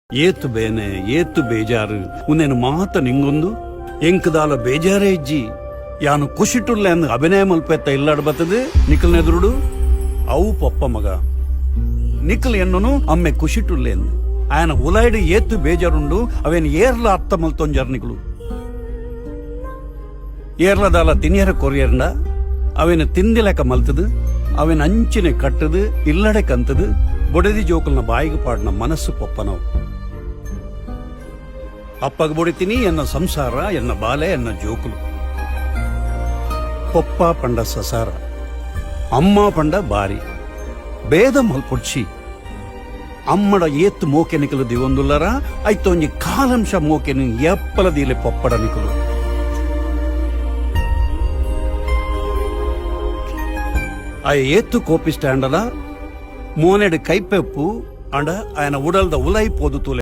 ಏತು ಬೇನೆ ಏತು ಬೇಜಾರು ಉನ್ನೇನು ಮಾತ ನಿಂಗೊಂದು ಎಂಕದಾಲ ಬೇಜಾರೇ ಇಜ್ಜಿ ಯಾನು ಕುಶಿಟುಲ್ಲೆ ಅಂದ್ ಅಭಿನಯ ಮಲ್ಪೆತ್ತ ಇಲ್ಲಾಡ್ ಬರ್ತದೆ ನಿಖಲ್ನೆದುರುಡು ಅವು ಪಪ್ಪ ಮಗ ನಿಖಲ್ ಎನ್ನನು ಅಮ್ಮೆ ಕುಶಿಟುಲ್ಲೆ ಅಂದ್ ఆయన ఉలాయిడు ఏత్తు బేజారుండు అవేన్ ఏర్ల అత్త మల్తొంజర్ నికులు ఏర్లదాల తినియర కొరియర్ంಡ అవేన్ తిందిలేక మల్తదు అవేన్ అంచినే కట్టదు ఇల్లడే కంతదు బొడది జోకుల్ನ ಬಾಯಿಗೆ ಪಾಡ್ನ ಮನಸ್ಸು ಪೊಪ್ಪನವು ಅಪ್ಪಗ ಬೊಡಿತೀನಿ ಎನ್ನ ಸಂಸಾರ ಎನ್ನ ಬಾಲೆ ಎನ್ನ ಜೋಕುಲು ಪೊಪ್ಪ ಪಂಡ ಸಸಾರ ಅಮ್ಮ ಪಂಡ ಬಾರಿ ಭೇದ ಮಲ್ಪೊಡ್ಸಿ ಅಮ್ಮಡ ಏತ್ತು ಮೋಕೆ ನಿಕಲು ದಿವೊಂದುಲ್ಲರ ಐತೊಂಜಿ ಕಾಲಂಶ ಮೋಕೆನು ಎಪ್ಪಲ ದೀಲೆ ಪೊಪ್ಪಡ ನಿಕಲು ಆ ಏತ್ತು ಕೋಪಿ ಸ್ಟ್ಯಾಂಡಲ ಮೋನೆಡು ಕೈಪೆಪ್ಪು ಅಂಡ ಆಯನ ಉಡಲ್ದ ಉಲೈ ಪೋದು ತೂಲೆ